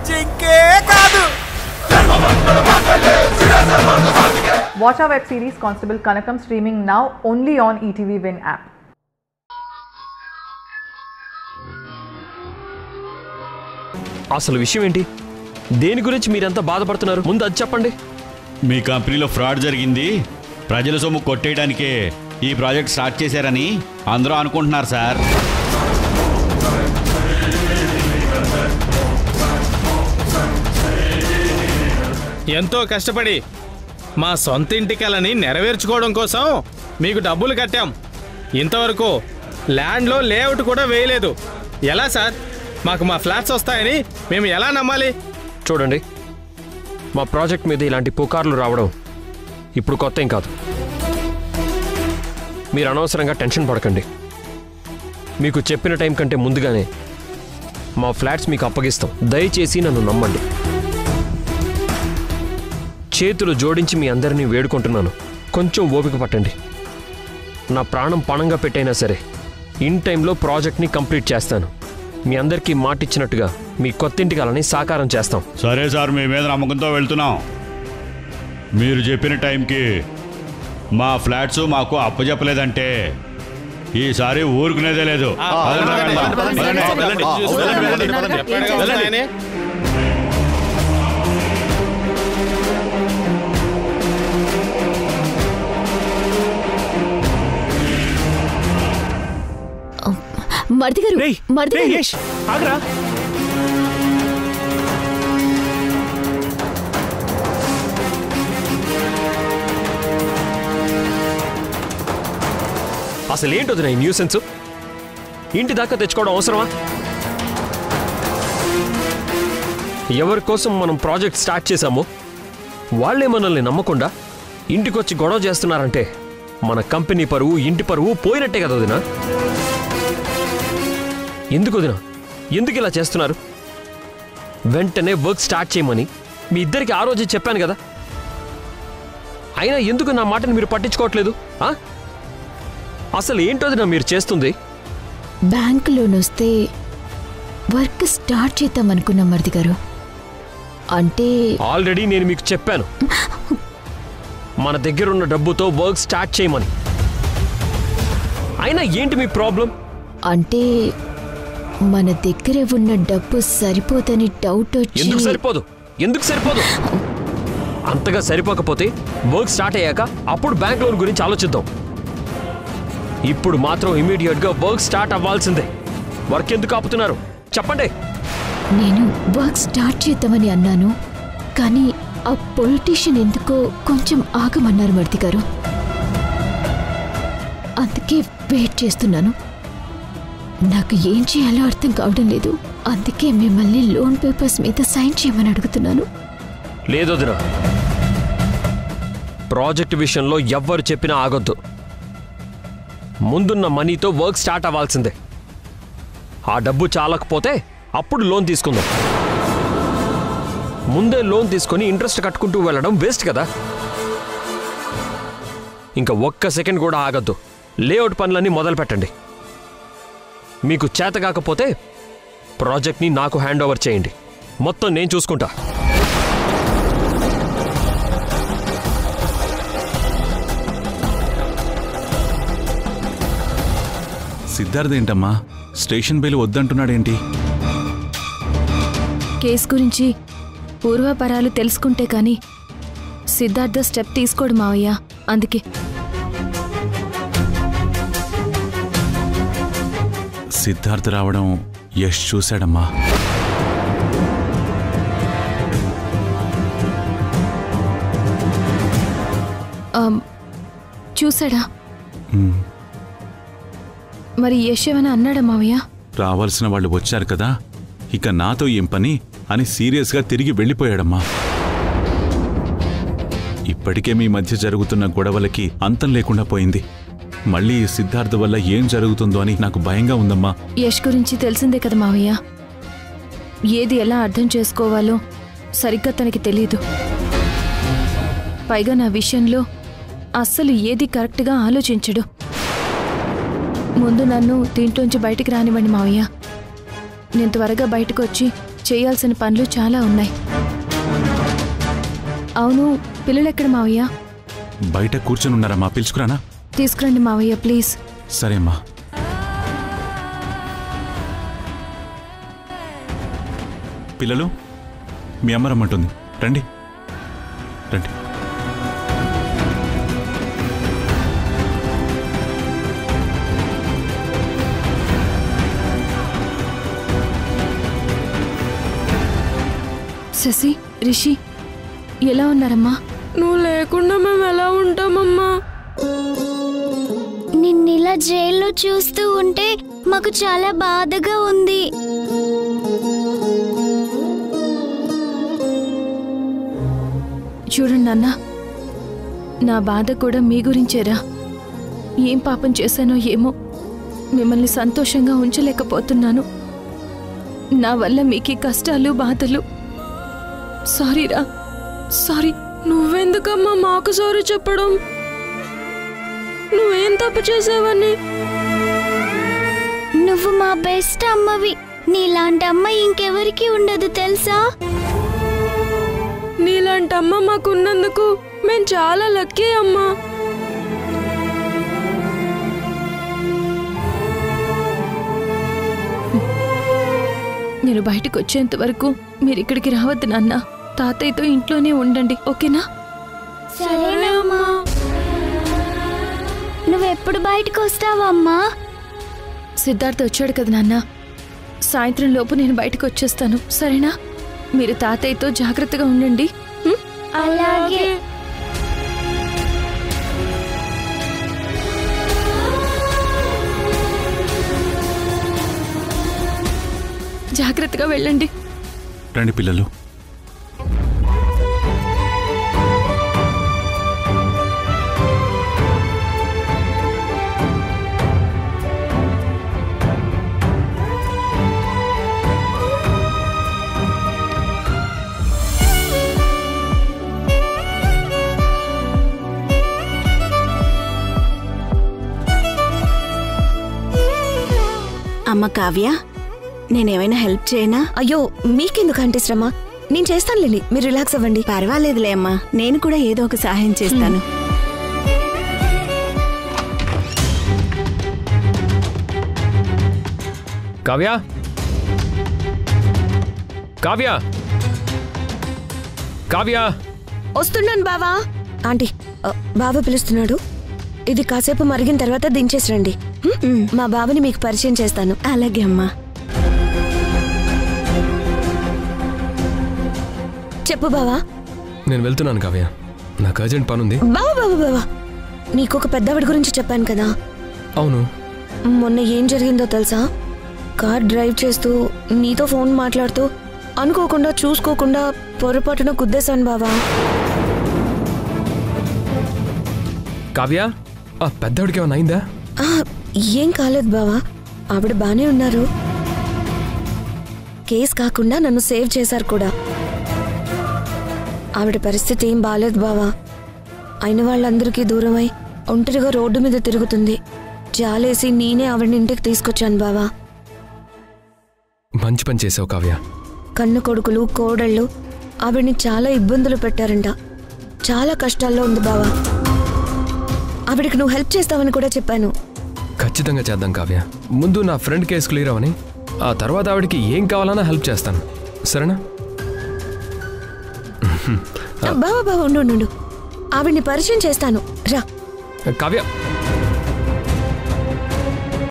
జింకే కాదు. Watch our web series Constable Kanakam streaming now only on ETV Win app. అసలు విషయం ఏంటి? దేని గురించి మీరంతా బాధపడుతున్నారు? ముందు అది చెప్పండి. మీ కంపెనీలో ఫ్రాడ్ జరిగింది, ప్రజల సొమ్ము కొట్టేయడానికే ఈ ప్రాజెక్ట్ స్టార్ట్ చేశారని అందరూ అనుకుంటున్నారు సార్. ఎంతో కష్టపడి మా సొంత ఇంటి కలని నెరవేర్చుకోవడం కోసం మీకు డబ్బులు కట్టాం. ఇంతవరకు ల్యాండ్లో లేఅవుట్ కూడా వేయలేదు. ఎలా సార్ మాకు మా ఫ్లాట్స్ వస్తాయని మేము ఎలా నమ్మాలి? చూడండి, మా ప్రాజెక్ట్ మీద ఇలాంటి పుకార్లు రావడం ఇప్పుడు కొత్త ఏం కాదు. మీరు అనవసరంగా టెన్షన్ పడకండి. మీకు చెప్పిన టైం కంటే ముందుగానే మా ఫ్లాట్స్ మీకు అప్పగిస్తాం. దయచేసి నన్ను నమ్మండి. చేతులు జోడించి మీ అందరినీ వేడుకుంటున్నాను, కొంచెం ఓపిక పట్టండి. నా ప్రాణం పణంగా పెట్టైనా సరే ఇన్ టైంలో ప్రాజెక్ట్ని కంప్లీట్ చేస్తాను. మీ అందరికీ మాటిచ్చినట్టుగా మీ కొత్తింటి కలని సాకారం చేస్తాం. సరే సార్, మీ మీద నమ్మకంతో వెళ్తున్నాం. మీరు చెప్పిన టైంకి మా ఫ్లాట్స్ మాకు అప్పచెప్పలేదంటే ఈసారి ఊరుకునేదే లేదు. మరిది గారు, మరిది గారు, ఆగరా. అసలు ఏంటో ఈ న్యూసెన్స్? ఇంటి దాకా తెచ్చుకోవడం అవసరమా? ఎవరి కోసం మనం ప్రాజెక్ట్ స్టార్ట్ చేశామో వాళ్లే మనల్ని నమ్మకుండా ఇంటికొచ్చి గొడవ చేస్తున్నారంటే మన కంపెనీ పరువు, ఇంటి పరువు పోయినట్టే కదా వదినా. ఎందుకు వదినా, ఎందుకు ఇలా చేస్తున్నారు? వెంటనే వర్క్ స్టార్ట్ చేయమని మీ ఇద్దరికి ఆ రోజు చెప్పాను కదా. అయినా ఎందుకు నా మాటని మీరు పట్టించుకోవట్లేదు? అసలు ఏంటో వదినా మీరు చేస్తుంది? బ్యాంక్ లోన్ వస్తే వర్క్ స్టార్ట్ చేద్దాం అనుకున్నాం మరిది గారు. అంటే ఆల్రెడీ నేను మీకు చెప్పాను మన దగ్గర ఉన్న డబ్బుతో వర్క్ స్టార్ట్ చేయమని. అయినా ఏంటి మీ ప్రాబ్లం? అంటే మన దగ్గర ఉన్న డబ్బు సరిపోదని డౌట్ వచ్చి. ఎందుకు సరిపోదు? ఎందుకు సరిపోదు? అంతగా సరిపోకపోతే వర్క్ స్టార్ట్ అయ్యాక అప్పుడు బ్యాంక్ లోన్ గురించి ఆలోచిద్దాం. ఇప్పుడు మాత్రం ఇమీడియట్ గా వర్క్ స్టార్ట్ అవ్వాల్సిందే. వర్క్ ఎందుకు ఆపుతున్నారు చెప్పండి. నేను వర్క్ స్టార్ట్ చేద్దామని అన్నాను, కానీ ఆ పొలిటీషియన్ ఎందుకో కొంచెం ఆగమన్నారు మరిది గారు. అందుకే వెయిట్ చేస్తున్నాను. నాకు ఏం చేయాలో అర్థం కావడం లేదు. అందుకే మిమ్మల్ని లోన్ పేపర్స్ మీద సైన్ చేయమని అడుగుతున్నాను. లేదొదినా, ప్రాజెక్ట్ విషయంలో ఎవ్వరు చెప్పినా ఆగొద్దు. ముందున్న మనీతో వర్క్ స్టార్ట్ అవ్వాల్సిందే. ఆ డబ్బు చాలకపోతే అప్పుడు లోన్ తీసుకుందాం. ముందే లోన్ తీసుకొని ఇంట్రెస్ట్ కట్టుకుంటూ వెళ్ళడం వేస్ట్ కదా. ఇంకా ఒక్క సెకండ్ కూడా ఆగద్దు. లేఅవుట్ పనులన్నీ మొదలు పెట్టండి. మీకు చేత కాకపోతే ప్రాజెక్ట్ని నాకు హ్యాండ్ ఓవర్ చేయండి. మొత్తం నేను చూసుకుంటా. సిద్ధార్థ్ ఏంటమ్మా స్టేషన్ బెయిల్ వద్దంటున్నాడేంటి? కేసు గురించి పూర్వాపరాలు తెలుసుకుంటే కానీ సిద్ధార్థ స్టెప్ తీసుకోడు మావయ్య. అందుకే సిద్ధార్థ్ రావడం యష్ చూశాడమ్మా. చూసాడా? మరి యష్ ఏమైనా అన్నాడా మావయ్య? రావాల్సిన వాళ్ళు వచ్చారు కదా, ఇక నాతో ఏం పని అని సీరియస్గా తిరిగి వెళ్ళిపోయాడమ్మా. ఇప్పటికే మీ మధ్య జరుగుతున్న గొడవలకి అంతం లేకుండా పోయింది. మళ్ళీ సిద్ధార్థ్ వల్ల ఏం జరుగుతుందో అని నాకు భయంగా ఉందమ్మా. యష్ గురించి తెలిసిందే కదా మావయ్య. ఏది ఎలా అర్థం చేసుకోవాలో సరిగ్గా తనకి తెలీదు. పైగా నా విషయంలో అస్సలు ఏది కరెక్ట్గా ఆలోచించడు. ముందు నన్ను దీంట్లోంచి బయటికి రానివ్వండి మావయ్య. నేను త్వరగా బయటకు వచ్చి చేయాల్సిన పనులు చాలా ఉన్నాయి. అవును, పిల్లలెక్కడ మావయ్య? బయట కూర్చొని ఉన్నారమ్మా, పిలుచుకురానా? తీసుకురండి మావయ్య ప్లీజ్. సరే అమ్మా. పిల్లలు, మీ అమ్మ రమ్మంటుంది, రండి రండి. శశి, రిషి ఎలా ఉన్నారమ్మా? నువ్వు లేకుండా మేము ఎలా ఉంటామమ్మా? నిన్నిలా జైల్లో చూస్తూ ఉంటే మాకు చాలా బాధగా ఉంది. చూడండి నాన్న, నా బాధ కూడా మీ గురించేరా. ఏం పాపం చేశానో ఏమో, మిమ్మల్ని సంతోషంగా ఉంచలేకపోతున్నాను. నా వల్ల మీకు కష్టాలు బాధలు. సారీరా, సారీ. నువ్వెందుకమ్మా మాకు సారీ చెప్పడం? నువ్వేం తప్పు చేసావని? నువ్వు మా బెస్ట్ అమ్మవి. నీలాంటి అమ్మ ఇంకెవరికి ఉండదు తెలుసా? నీలాంటి అమ్మ మాకున్నందుకు మేము చాలా లక్కీ అమ్మా. నేను బయటకు వచ్చేంత వరకు మీరు ఇక్కడికి రావద్దు నాన్న. తాతయ్యతో ఇంట్లోనే ఉండండి, ఓకేనా? సరేనమ్మా. నువ్వెప్పుడు బయటకు వస్తావమ్మా? సిద్ధార్థ వచ్చాడు కదా నాన్న, సాయంత్రం లోపు నేను బయటకు వచ్చేస్తాను, సరేనా? మీరు తాతయ్యతో జాగ్రత్తగా ఉండండి. అలాగే. జాగ్రత్తగా వెళ్ళండి. రండి పిల్లలు. అమ్మ కావ్య, నేనేమైనా హెల్ప్ చేయనా? అయ్యో, మీకెందుకంటే శ్రమ, నేను చేస్తానులేండి, మీరు రిలాక్స్ అవ్వండి. పర్వాలేదులే అమ్మా, నేను కూడా ఏదో ఒక సహాయం చేస్తాను. కావ్య, కావ్య, కావ్య. వస్తున్నాను బావా. ఆంటీ, బావ పిలుస్తున్నాడు. ఇది కాసేపు మరిగిన తర్వాత దించేసి రండి. మా బావని మీకు పరిచయం చేస్తాను. అలాగే అమ్మా. చెప్పు బావా. నేను వెళ్తున్నాను కావ్య, నాకు అర్జెంట్ పనుంది. బావా బావా బావా, నీకొక పెద్దవాడి గురించి చెప్పాను కదా. అవును. మొన్న ఏం జరిగిందో తెలుసా? కార్ డ్రైవ్ చేస్తూ నీతో ఫోన్ మాట్లాడుతూ అనుకోకుండా చూసుకోకుండా పొరపాటున గుద్దేశాను బావా. కావ్య, ఆ పెద్దవాడికి ఏమైనా అయిందా? ఏం కాలేదు బావా, ఆవిడ బానే ఉన్నారు. కేస్ కాకుండా నన్ను సేవ్ చేశారు కూడా. ఆవిడ పరిస్థితి ఏం బాలేదు బావా. అయిన వాళ్ళందరికీ దూరమై ఒంటరిగా రోడ్డు మీద తిరుగుతుంది. జాలేసి నేనే ఆవిడని ఇంటికి తీసుకొచ్చాను బావా. మంచి పని చేసావు కావ్య. కన్ను కొడుకులు కోడళ్ళు ఆవిడ్ని చాలా ఇబ్బందులు పెట్టారంట. చాలా కష్టాల్లో ఉంది బావా. ఆవిడకి నువ్వు హెల్ప్ చేస్తావని కూడా చెప్పాను. ఖచ్చితంగా చేద్దాం కావ్య. ముందు నా ఫ్రెండ్ కేసు క్లియర్ అవని, ఆ తర్వాత ఆవిడకి ఏం కావాలన్నా హెల్ప్ చేస్తాను, సరేనా? బావా బావా, ఉండు, ఆవిడ్ని పరిచయం చేస్తాను, రా. కావ్య,